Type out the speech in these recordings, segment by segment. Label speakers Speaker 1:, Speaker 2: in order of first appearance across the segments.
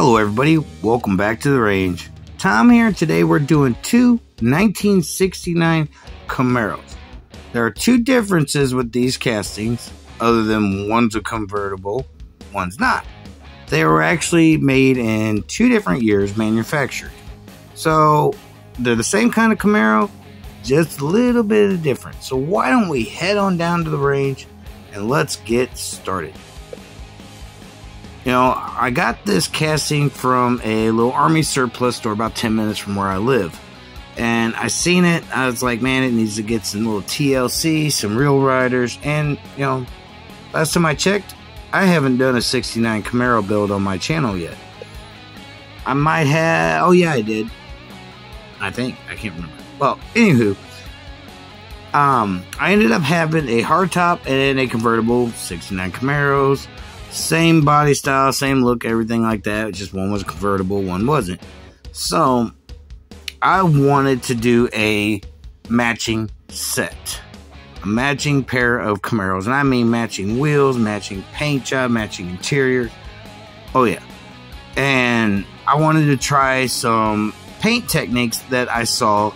Speaker 1: Hello everybody, welcome back to the range. Tom here, and today we're doing two 1969 Camaros. There are two differences with these castings, other than one's a convertible, one's not. They were actually made in two different years manufactured. So, they're the same kind of Camaro, just a little bit of difference. So why don't we head on down to the range and let's get started. You know, I got this casting from a little army surplus store about 10 minutes from where I live. And I seen it, I was like, man, it needs to get some little TLC, some real riders. And, you know, last time I checked, I haven't done a 69 Camaro build on my channel yet. I might have, oh yeah, I did. I think, I can't remember. Well, anywho, I ended up having a hardtop and a convertible 69 Camaros. Same body style, same look, everything like that. Just one was convertible, one wasn't. So, I wanted to do a matching set. A matching pair of Camaros. And I mean matching wheels, matching paint job, matching interior. Oh yeah. And I wanted to try some paint techniques that I saw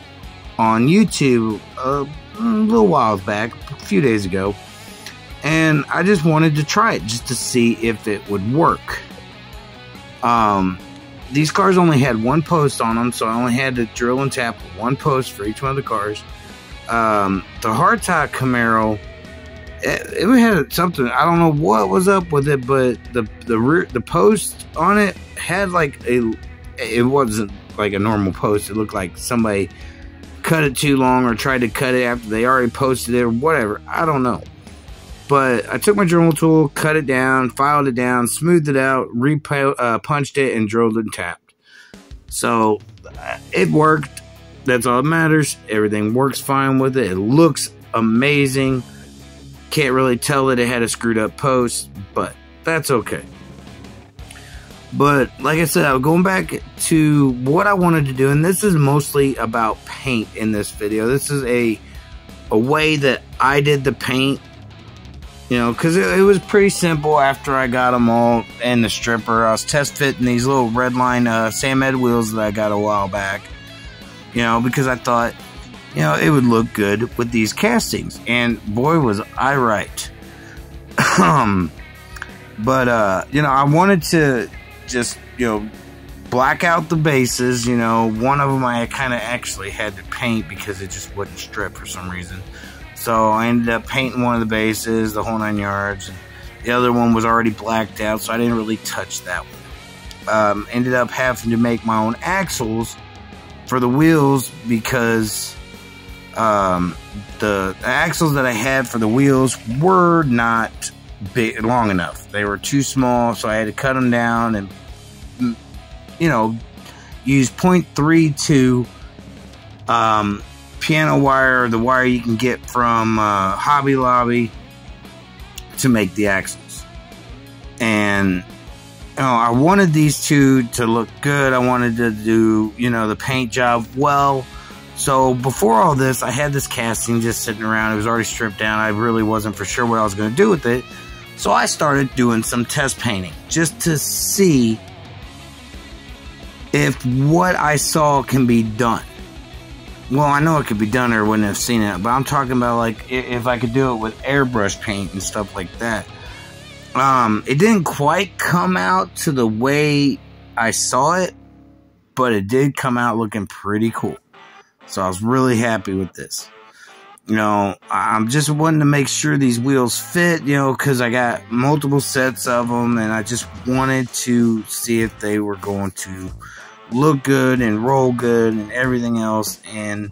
Speaker 1: on YouTube a little while back, a few days ago. And I just wanted to try it just to see if it would work. These cars only had one post on them, so I only had to drill and tap one post for each one of the cars. The hardtop Camaro, it had something, I don't know what was up with it, but the post on it had like it wasn't like a normal post. It looked like somebody cut it too long or tried to cut it after they already posted it or whatever. I don't know. But I took my dremel tool, cut it down, filed it down, smoothed it out, punched it, and drilled and tapped. So, it worked. That's all that matters. Everything works fine with it. It looks amazing. Can't really tell that it had a screwed up post, but that's okay. But, like I said, I'm going back to what I wanted to do, and this is mostly about paint in this video. This is a way that I did the paint. You know, because it was pretty simple after I got them all in the stripper. I was test fitting these little Redline Sam Ed wheels that I got a while back. You know, because I thought, you know, it would look good with these castings. And boy, was I right. But, you know, I wanted to just, you know, black out the bases. You know, one of them I kind of actually had to paint because it just wouldn't strip for some reason. So I ended up painting one of the bases, the whole 9 yards. And the other one was already blacked out, so I didn't really touch that one. Ended up having to make my own axles for the wheels because the axles that I had for the wheels were not big, long enough. They were too small, so I had to cut them down and, you know, use 0.32 piano wire, the wire you can get from Hobby Lobby, to make the axles. And you know, I wanted these two to look good. I wanted to do, you know, the paint job well. So before all this, I had this casting just sitting around. It was already stripped down. I really wasn't for sure what I was going to do with it. So I started doing some test painting just to see if what I saw can be done. Well, I know it could be done or wouldn't have seen it, but I'm talking about like if I could do it with airbrush paint and stuff like that. It didn't quite come out to the way I saw it, but it did come out looking pretty cool. So I was really happy with this. You know, I'm just wanting to make sure these wheels fit, you know, because I got multiple sets of them, and I just wanted to see if they were going to look good and roll good and everything else. And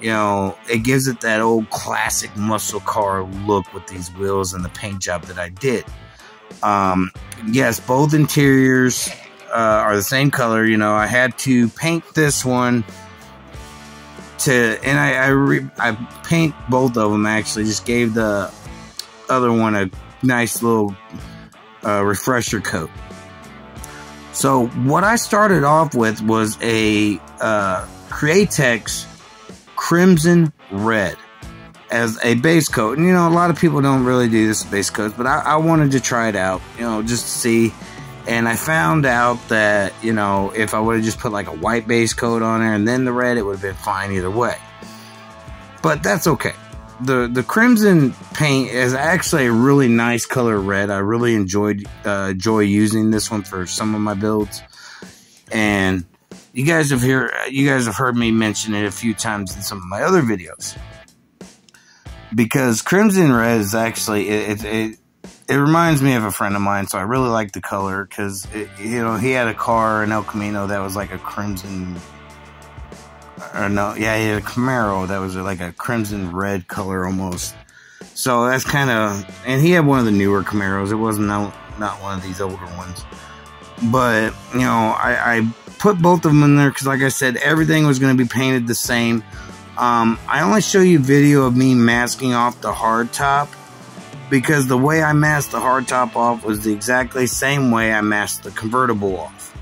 Speaker 1: you know, it gives it that old classic muscle car look with these wheels and the paint job that I did. Yes, both interiors are the same color. You know, I had to paint this one and I paint both of them. Actually just gave the other one a nice little refresher coat. So what I started off with was a Createx Crimson Red as a base coat. And, you know, a lot of people don't really do this base coat, but I wanted to try it out, you know, just to see And I found out that, you know, if I would have just put like a white base coat on there and then the red, it would have been fine either way. But that's okay. The crimson paint is actually a really nice color red. I really enjoy using this one for some of my builds. And you guys have heard me mention it a few times in some of my other videos. Because crimson red is actually, it reminds me of a friend of mine, so I really like the color because, you know, he had a car, an El Camino, that was like a crimson, or no, yeah, he had a Camaro that was like a crimson red color almost. So that's kind of, and he had one of the newer Camaros. It wasn't not one of these older ones. But, you know, I put both of them in there because, like I said, everything was going to be painted the same. I only show you video of me masking off the hard top because the way I masked the hard top off was the exactly same way I masked the convertible off.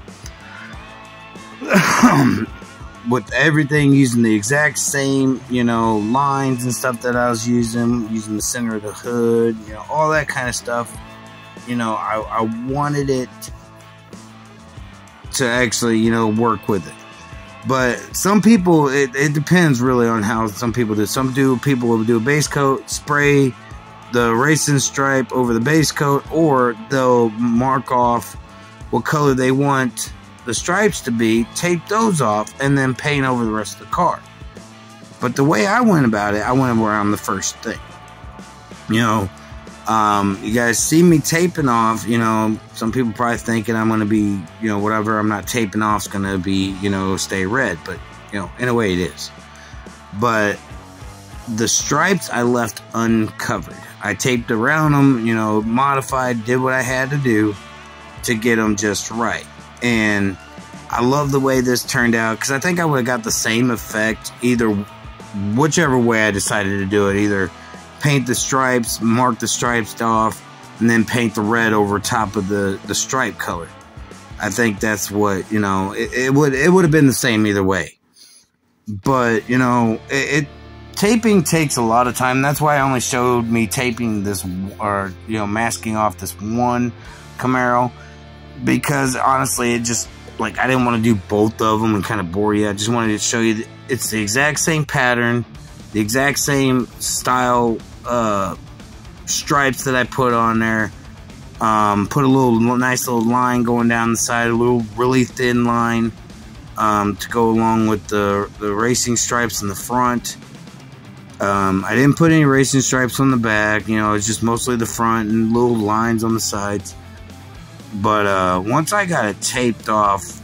Speaker 1: With everything using the exact same, you know, lines and stuff that I was using the center of the hood, you know, all that kind of stuff. You know, I wanted it to actually, you know, work with it. But some people, it depends really on how some people do. People will do a base coat, spray the racing stripe over the base coat, or they'll mark off what color they want the stripes to be, tape those off, and then paint over the rest of the car. But the way I went about it, I went around the first thing. You know, you guys see me taping off, you know, some people probably thinking I'm going to be, you know, whatever I'm not taping off is going to be, you know, stay red. But, you know, in a way it is. But the stripes I left uncovered. I taped around them, you know, modified, did what I had to do to get them just right. And I love the way this turned out because I think I would have got the same effect whichever way I decided to do it. Either paint the stripes, mark the stripes off, and then paint the red over top of the stripe color. I think that's what, you know, it would have been the same either way. But, you know, taping takes a lot of time. That's why I only showed me taping this, or, you know, masking off this one Camaro. Because, honestly, it just, like, I didn't want to do both of them and kind of bore you. I just wanted to show you that it's the exact same pattern, the exact same style stripes that I put on there. Put a nice little line going down the side, a little really thin line to go along with the racing stripes in the front. I didn't put any racing stripes on the back, you know, it's just mostly the front and little lines on the sides. But once I got it taped off,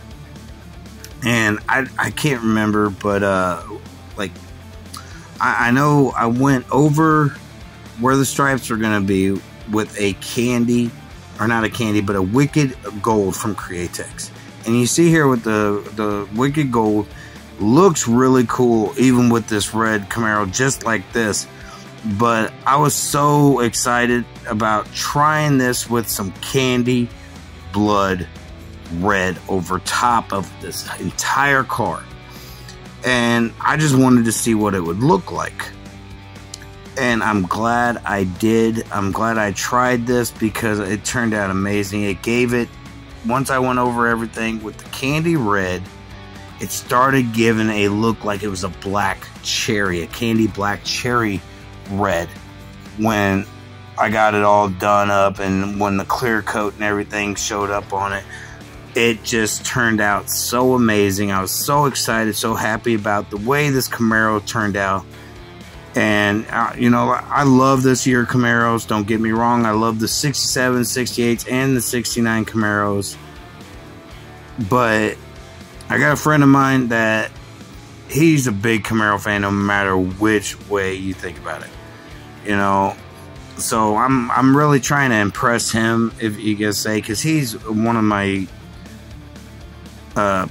Speaker 1: and I can't remember, but like I know I went over where the stripes are going to be with a candy, or not a candy, but a Wicked Gold from Createx. And you see here with the Wicked Gold, looks really cool even with this red Camaro just like this. But I was so excited about trying this with some candy blood red over top of this entire car. And I just wanted to see what it would look like. And I'm glad I did. I'm glad I tried this because it turned out amazing. It gave it, once I went over everything with the candy red, it started giving a look like it was a black cherry, a candy black cherry red when I got it all done up, and when the clear coat and everything showed up on it. It just turned out so amazing. I was so excited, so happy about the way this Camaro turned out. And, you know, I love this year Camaros. Don't get me wrong. I love the 67, 68s, and the 69 Camaros. But I got a friend of mine that he's a big Camaro fan no matter which way you think about it. You know, so I'm really trying to impress him, if you can say, because he's one of my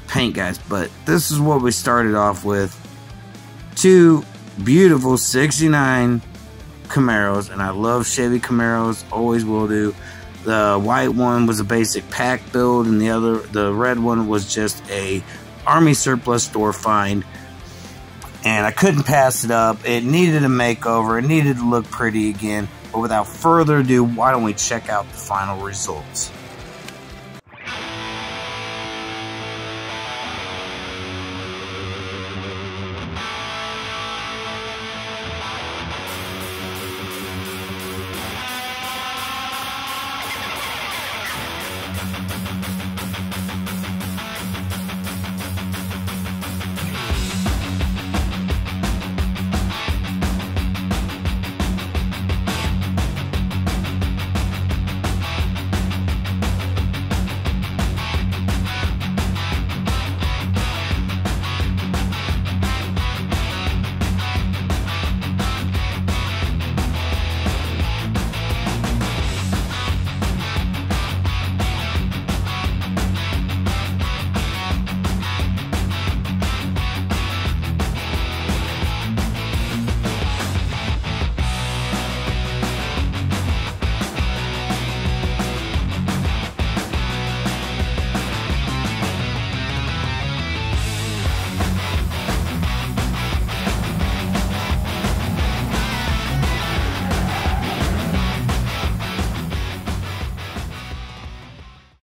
Speaker 1: paint guys. But this is what we started off with. Two beautiful 69 Camaros, and I love Chevy Camaros, always will do. The white one was a basic pack build, and the red one was just a Army surplus store find. And I couldn't pass it up. It needed a makeover. It needed to look pretty again. But without further ado, why don't we check out the final results?